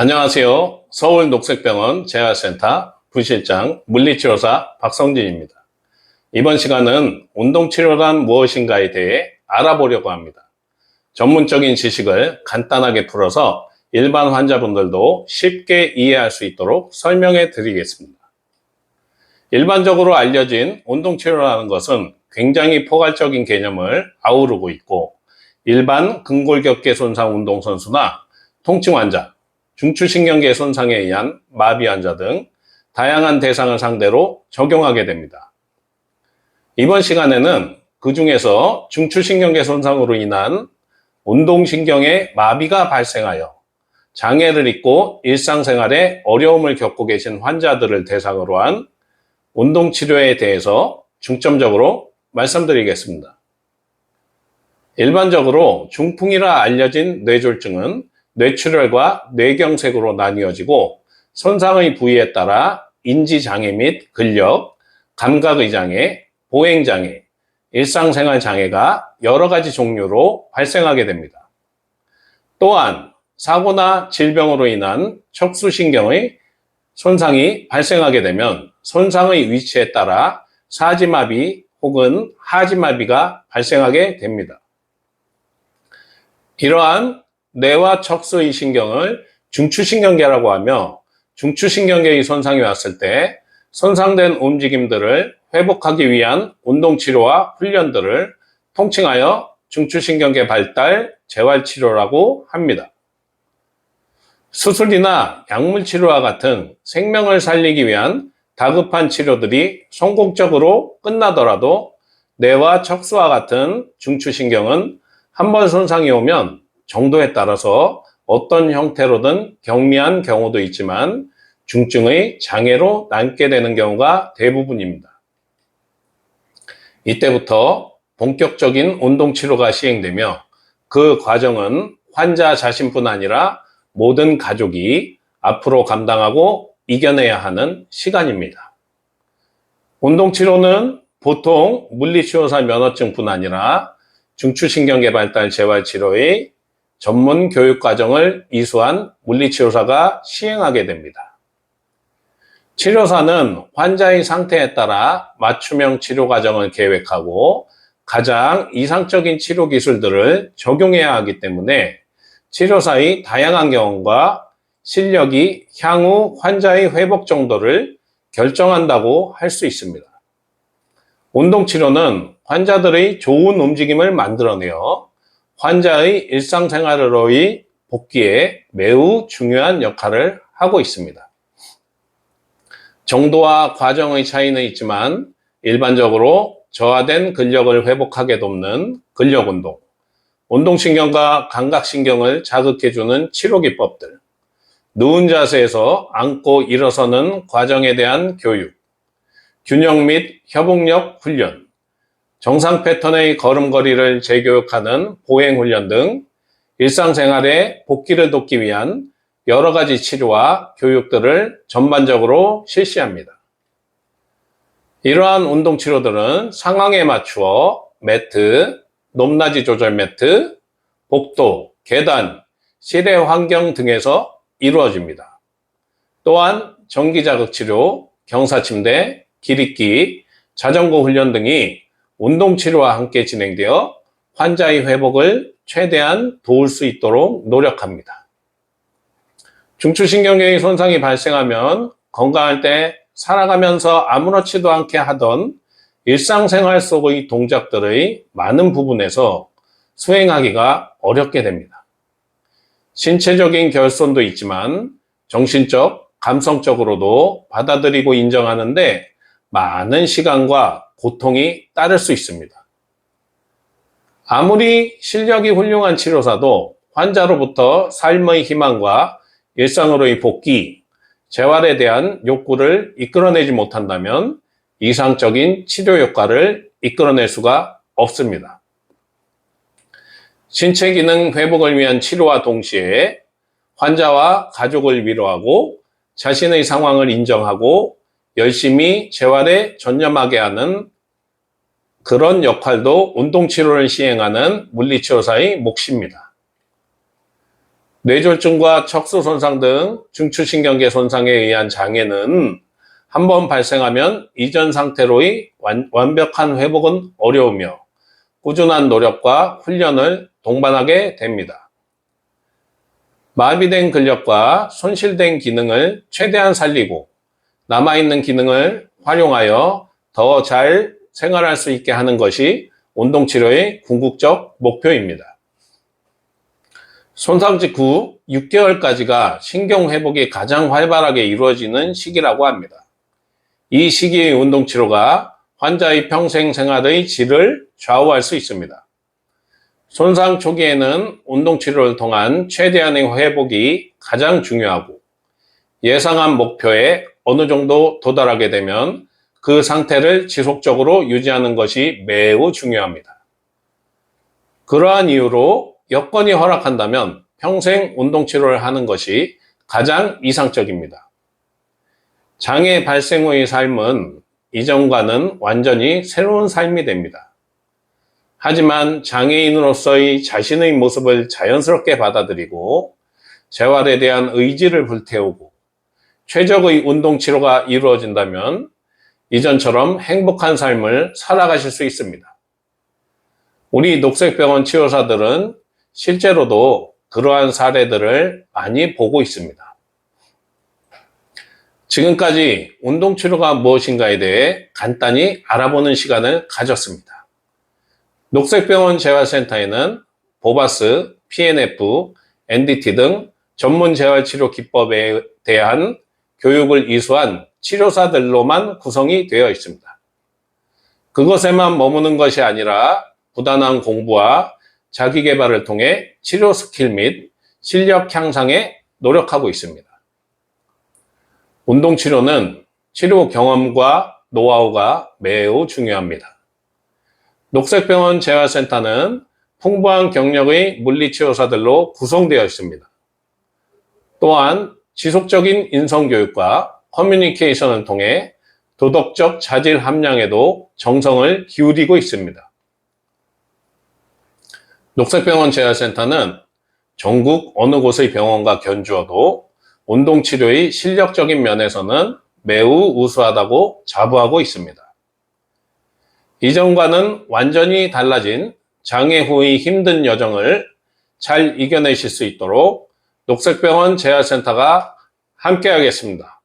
안녕하세요. 서울녹색병원 재활센터 부실장 물리치료사 박성진입니다. 이번 시간은 운동치료란 무엇인가에 대해 알아보려고 합니다. 전문적인 지식을 간단하게 풀어서 일반 환자분들도 쉽게 이해할 수 있도록 설명해 드리겠습니다. 일반적으로 알려진 운동치료라는 것은 굉장히 포괄적인 개념을 아우르고 있고, 일반 근골격계 손상 운동선수나 통증 환자, 중추신경계 손상에 의한 마비 환자 등 다양한 대상을 상대로 적용하게 됩니다. 이번 시간에는 그 중에서 중추신경계 손상으로 인한 운동신경의 마비가 발생하여 장애를 입고 일상생활에 어려움을 겪고 계신 환자들을 대상으로 한 운동치료에 대해서 중점적으로 말씀드리겠습니다. 일반적으로 중풍이라 알려진 뇌졸중은 뇌출혈과 뇌경색으로 나뉘어지고, 손상의 부위에 따라 인지장애 및 근력, 감각의 장애, 보행장애, 일상생활 장애가 여러 가지 종류로 발생하게 됩니다. 또한 사고나 질병으로 인한 척수신경의 손상이 발생하게 되면 손상의 위치에 따라 사지마비 혹은 하지마비가 발생하게 됩니다. 이러한 뇌와 척수의 신경을 중추신경계라고 하며, 중추신경계의 손상이 왔을 때 손상된 움직임들을 회복하기 위한 운동치료와 훈련들을 통칭하여 중추신경계 발달 재활치료라고 합니다. 수술이나 약물치료와 같은 생명을 살리기 위한 다급한 치료들이 성공적으로 끝나더라도 뇌와 척수와 같은 중추신경은 한번 손상이 오면 정도에 따라서 어떤 형태로든 경미한 경우도 있지만 중증의 장애로 남게 되는 경우가 대부분입니다. 이때부터 본격적인 운동치료가 시행되며, 그 과정은 환자 자신뿐 아니라 모든 가족이 앞으로 감당하고 이겨내야 하는 시간입니다. 운동치료는 보통 물리치료사 면허증뿐 아니라 중추신경계 발달 재활치료의 전문 교육과정을 이수한 물리치료사가 시행하게 됩니다. 치료사는 환자의 상태에 따라 맞춤형 치료 과정을 계획하고 가장 이상적인 치료 기술들을 적용해야 하기 때문에 치료사의 다양한 경험과 실력이 향후 환자의 회복 정도를 결정한다고 할 수 있습니다. 운동치료는 환자들의 좋은 움직임을 만들어내어 환자의 일상생활로의 복귀에 매우 중요한 역할을 하고 있습니다. 정도와 과정의 차이는 있지만 일반적으로 저하된 근력을 회복하게 돕는 근력운동, 운동신경과 감각신경을 자극해주는 치료기법들, 누운 자세에서 앉고 일어서는 과정에 대한 교육, 균형 및 협응력 훈련, 정상 패턴의 걸음걸이를 재교육하는 보행훈련 등 일상생활에 복귀를 돕기 위한 여러 가지 치료와 교육들을 전반적으로 실시합니다. 이러한 운동치료들은 상황에 맞추어 매트, 높낮이 조절 매트, 복도, 계단, 실외 환경 등에서 이루어집니다. 또한 전기자극치료, 경사침대, 기립기, 자전거 훈련 등이 운동치료와 함께 진행되어 환자의 회복을 최대한 도울 수 있도록 노력합니다. 중추신경계의 손상이 발생하면 건강할 때 살아가면서 아무렇지도 않게 하던 일상생활 속의 동작들의 많은 부분에서 수행하기가 어렵게 됩니다. 신체적인 결손도 있지만 정신적, 감성적으로도 받아들이고 인정하는데 많은 시간과 고통이 따를 수 있습니다. 아무리 실력이 훌륭한 치료사도 환자로부터 삶의 희망과 일상으로의 복귀, 재활에 대한 욕구를 이끌어내지 못한다면 이상적인 치료 효과를 이끌어낼 수가 없습니다. 신체 기능 회복을 위한 치료와 동시에 환자와 가족을 위로하고 자신의 상황을 인정하고 열심히 재활에 전념하게 하는 그런 역할도 운동치료를 시행하는 물리치료사의 몫입니다. 뇌졸중과 척수 손상 등 중추신경계 손상에 의한 장애는 한번 발생하면 이전 상태로의 완벽한 회복은 어려우며 꾸준한 노력과 훈련을 동반하게 됩니다. 마비된 근력과 손실된 기능을 최대한 살리고 남아있는 기능을 활용하여 더 잘 생활할 수 있게 하는 것이 운동치료의 궁극적 목표입니다. 손상 직후 6개월까지가 신경회복이 가장 활발하게 이루어지는 시기라고 합니다. 이 시기의 운동치료가 환자의 평생 생활의 질을 좌우할 수 있습니다. 손상 초기에는 운동치료를 통한 최대한의 회복이 가장 중요하고 예상한 목표에 어느 정도 도달하게 되면 그 상태를 지속적으로 유지하는 것이 매우 중요합니다. 그러한 이유로 여건이 허락한다면 평생 운동치료를 하는 것이 가장 이상적입니다. 장애 발생 후의 삶은 이전과는 완전히 새로운 삶이 됩니다. 하지만 장애인으로서의 자신의 모습을 자연스럽게 받아들이고 재활에 대한 의지를 불태우고 최적의 운동치료가 이루어진다면 이전처럼 행복한 삶을 살아가실 수 있습니다. 우리 녹색병원 치료사들은 실제로도 그러한 사례들을 많이 보고 있습니다. 지금까지 운동치료가 무엇인가에 대해 간단히 알아보는 시간을 가졌습니다. 녹색병원 재활센터에는 보바스, PNF, NDT 등 전문 재활치료 기법에 대한 교육을 이수한 치료사들로만 구성이 되어 있습니다. 그것에만 머무는 것이 아니라 부단한 공부와 자기 개발을 통해 치료 스킬 및 실력 향상에 노력하고 있습니다. 운동치료는 치료 경험과 노하우가 매우 중요합니다. 녹색병원 재활센터는 풍부한 경력의 물리치료사들로 구성되어 있습니다. 또한 지속적인 인성교육과 커뮤니케이션을 통해 도덕적 자질 함량에도 정성을 기울이고 있습니다. 녹색병원 재활센터는 전국 어느 곳의 병원과 견주어도 운동치료의 실력적인 면에서는 매우 우수하다고 자부하고 있습니다. 이전과는 완전히 달라진 장애 후의 힘든 여정을 잘 이겨내실 수 있도록 녹색병원 재활센터가 함께하겠습니다.